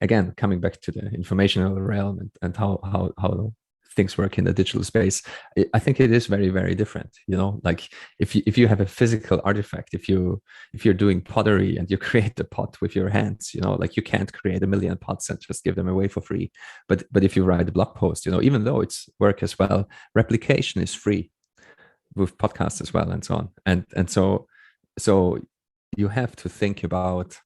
again, coming back to the informational realm, and how things work in the digital space. I think it is very, very different. You know, like if you have a physical artifact, if you're doing pottery and you create the pot with your hands, you know, like you can't create a million pots and just give them away for free. But if you write a blog post, you know, even though it's work as well, replication is free with podcasts as well, and so on. And so you have to think about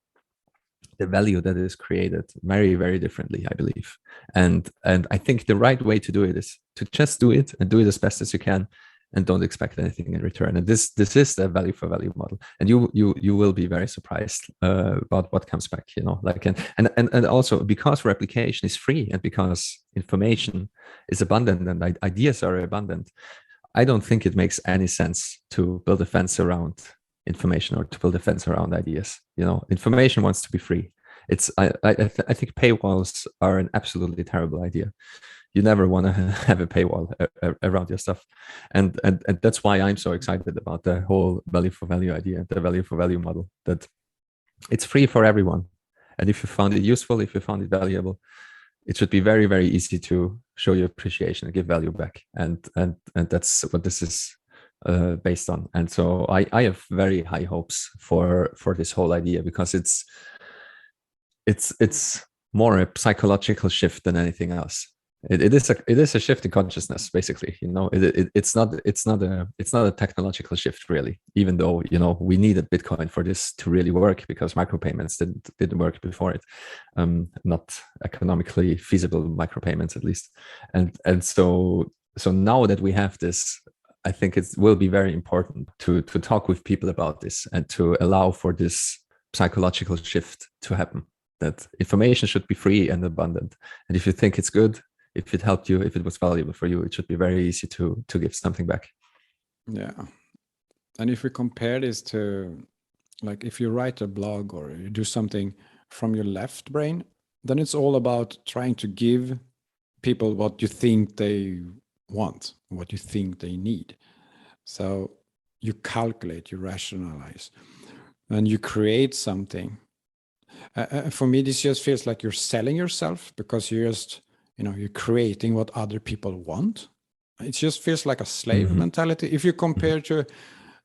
the value that is created very, very differently, I believe. And I think the right way to do it is to just do it and do it as best as you can, and don't expect anything in return. And this is the value for value model, and you will be very surprised about what comes back, you know. Like, and also, because replication is free and because information is abundant and ideas are abundant, I don't think it makes any sense to build a fence around information or to build a fence around ideas. You know, information wants to be free. I think paywalls are an absolutely terrible idea. You never want to have a paywall around your stuff, and that's why I'm so excited about the whole value for value idea, the value for value model. That it's free for everyone, and if you found it useful, if you found it valuable, it should be very, very easy to show your appreciation and give value back. And that's what this is based on. And so I have very high hopes for this whole idea, because it's more a psychological shift than anything else. It is a shift in consciousness, basically. You know, it's not a technological shift, really. Even though, you know, we needed Bitcoin for this to really work, because micropayments didn't work before it, not economically feasible micropayments, at least. And so now that we have this, I think it will be very important to talk with people about this and to allow for this psychological shift to happen, that information should be free and abundant. And if you think it's good, if it helped you, if it was valuable for you, it should be very easy to give something back. Yeah. And if we compare this to, like, if you write a blog or you do something from your left brain, then it's all about trying to give people what you think they want, what you think they need. So you calculate, you rationalize, and you create something. For me, this just feels like you're selling yourself, because you're just, you're creating what other people want. It just feels like a slave mentality. If you compare to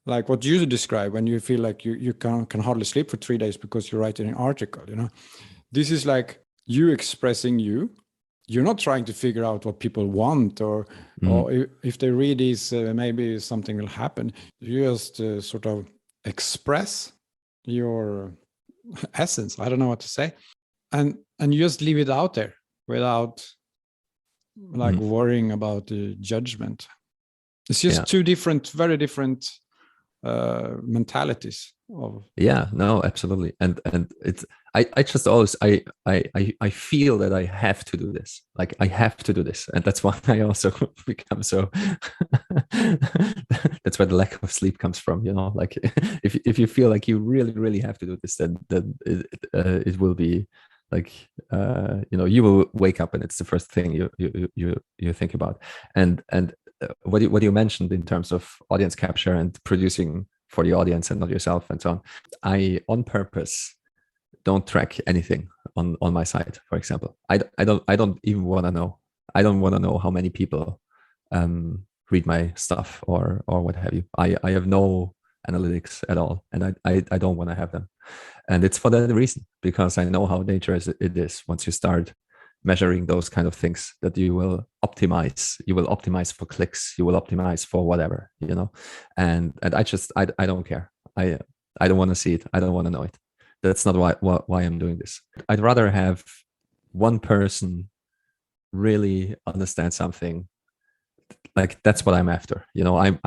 like what you describe, when you feel like you can hardly sleep for 3 days because you're writing an article, this is like you expressing you. You're not trying to figure out what people want, or if they read this, maybe something will happen. You just sort of express your essence. I don't know what to say, and you just leave it out there without like worrying about the judgment. It's just two different, very different mentalities of. Yeah, no, absolutely. And it's, I just always, I feel that I have to do this. Like I have to do this. And that's why I also become so, that's where the lack of sleep comes from, like if you feel like you really, really have to do this, then it will be like, you will wake up and it's the first thing you think about. And what you mentioned in terms of audience capture and producing for the audience and not yourself and so on, I on purpose don't track anything on my site. For example, I don't even want to know. I don't want to know how many people read my stuff or what have you. I have no analytics at all, and I don't want to have them. And it's for that reason, because I know how dangerous it is once you start measuring those kind of things, that you will optimize for clicks, you will optimize for whatever, and I don't care. I don't want to see it. I don't want to know it. That's not why I'm doing this. I'd rather have one person really understand something. Like that's what I'm after. I'm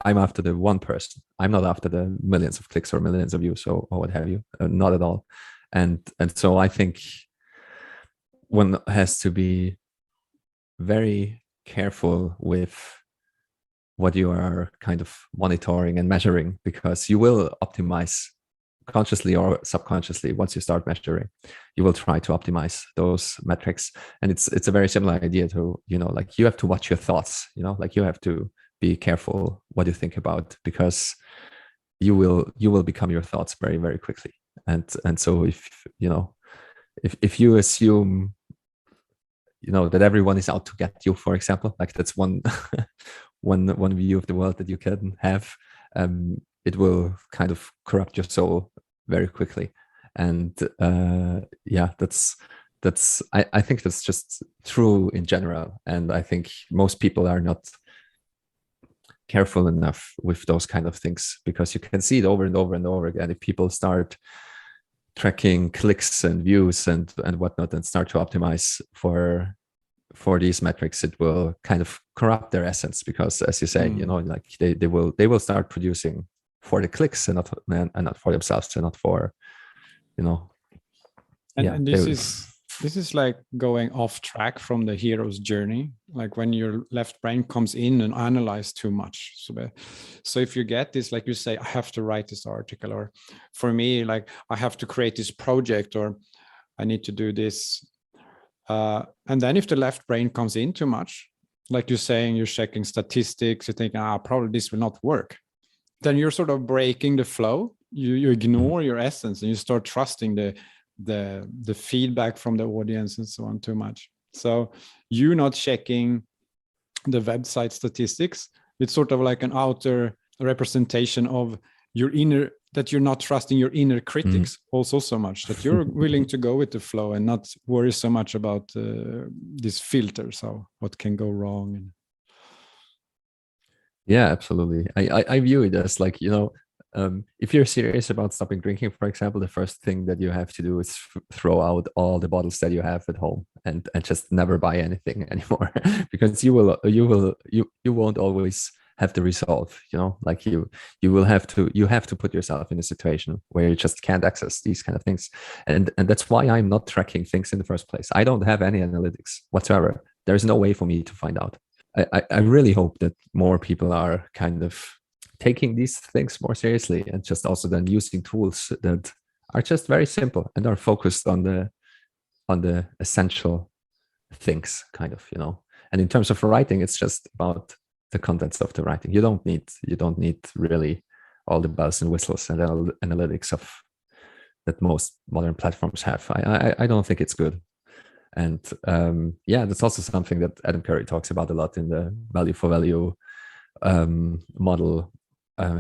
after the one person. I'm not after the millions of clicks or millions of views or what have you. Not at all. And so I think one has to be very careful with what you are kind of monitoring and measuring, because you will optimize consciously or subconsciously. Once you start measuring, you will try to optimize those metrics. And it's a very similar idea to, like you have to watch your thoughts, like you have to be careful what you think about, because you will become your thoughts very, very quickly. And so if you assume that everyone is out to get you, for example, like that's one one view of the world that you can have, it will kind of corrupt your soul very quickly. And that's I think that's just true in general. And I think most people are not careful enough with those kind of things, because you can see it over and over and over again. If people start tracking clicks and views and whatnot, and start to optimize for these metrics, it will kind of corrupt their essence, because as you say, like they will start producing for the clicks and not for themselves, and not for and this is like going off track from the hero's journey, like when your left brain comes in and analyze too much. So if you get this, like you say, I have to write this article, or for me, like I have to create this project, or I need to do this, and then if the left brain comes in too much, like you're saying, you're checking statistics, you think, probably this will not work, then you're sort of breaking the flow. You ignore your essence, and you start trusting the feedback from the audience and so on too much. So you not checking the website statistics, it's sort of like an outer representation of your inner, that you're not trusting your inner critics also so much, that you're willing to go with the flow and not worry so much about this filter, so what can go wrong. And yeah, absolutely. I view it as like, if you're serious about stopping drinking, for example, the first thing that you have to do is throw out all the bottles that you have at home, and just never buy anything anymore, because you won't always have the resolve. Like you have to put yourself in a situation where you just can't access these kind of things. And that's why I'm not tracking things in the first place. I don't have any analytics whatsoever. there's no way for me to find out. I really hope that more people are kind of taking these things more seriously, and just also then using tools that are just very simple and are focused on the essential things, kind of, you know. And in terms of writing, it's just about the contents of the writing. You don't need really all the bells and whistles and analytics of that most modern platforms have. I don't think it's good. And yeah, that's also something that Adam Curry talks about a lot in the value for value model.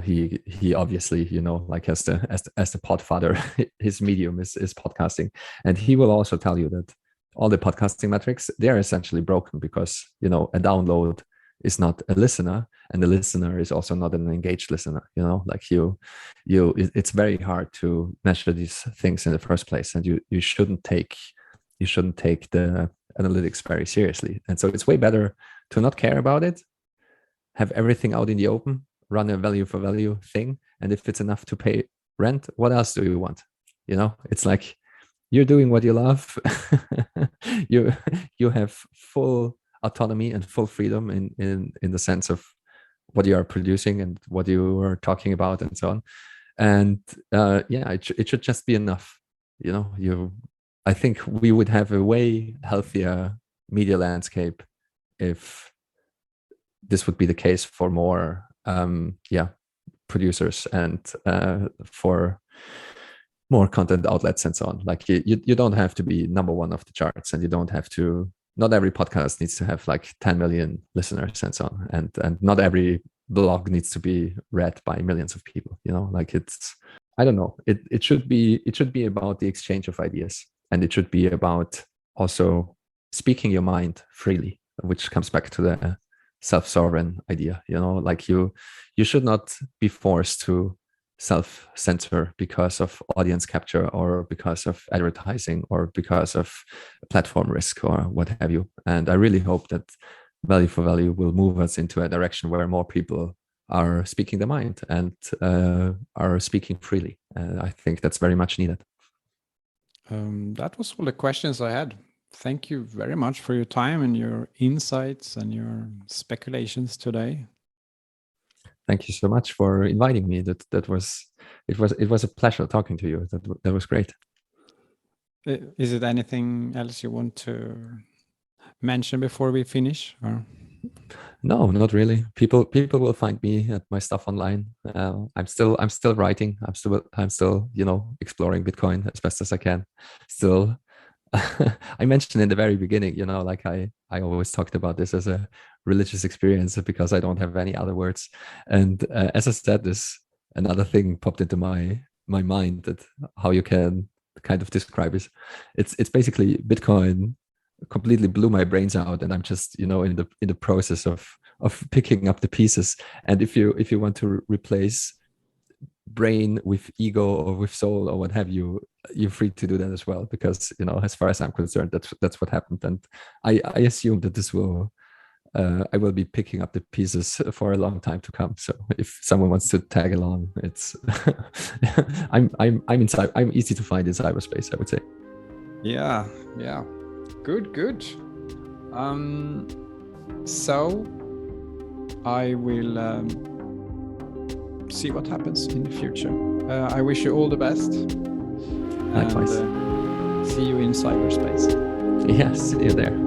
He obviously, you know, like as the podfather, his medium is podcasting, and he will also tell you that all the podcasting metrics, they're essentially broken because, you know, a download is not a listener, and the listener is also not an engaged listener. You know, like it's very hard to measure these things in the first place, and you shouldn't take the analytics very seriously. And so it's way better to not care about it, have everything out in the open, run a value for value thing, and if it's enough to pay rent, what else do you want? You know, it's like you're doing what you love. you have full autonomy and full freedom in the sense of what you are producing and what you are talking about and so on. And yeah, it should just be enough. You know, I think we would have a way healthier media landscape if this would be the case for more producers and for more content outlets and so on. Like you don't have to be number one of the charts, and you don't have to, not every podcast needs to have like 10 million listeners and so on. And not every blog needs to be read by millions of people, you know, like I don't know. It should be about the exchange of ideas, and it should be about also speaking your mind freely, which comes back to the self-sovereign idea. You know, like you should not be forced to self-censor because of audience capture or because of advertising or because of platform risk or what have you. And I really hope that value for value will move us into a direction where more people are speaking their mind and are speaking freely. I think that's very much needed. That was all the questions I had. Thank you very much for your time and your insights and your speculations today. Thank you so much for inviting me. It was a pleasure talking to you. That was great. Is it anything else you want to mention before we finish? Or? No, not really. People will find me at my stuff online. I'm still writing. I'm still you know, exploring Bitcoin as best as I can. Still, I mentioned in the very beginning, you know, like I always talked about this as a religious experience because I don't have any other words. And as I said, this another thing popped into my mind, that how you can kind of describe it. It's basically Bitcoin completely blew my brains out, and I'm just, you know, in the process of picking up the pieces. And if you want to replace brain with ego or with soul or what have you, you're free to do that as well, because, you know, as far as I'm concerned, that's what happened. And I assume that this will I will be picking up the pieces for a long time to come. So if someone wants to tag along, it's I'm inside. I'm easy to find in cyberspace, I would say. Yeah. Good. So I will see what happens in the future. I wish you all the best. Likewise. And see you in cyberspace. Yes, see you there.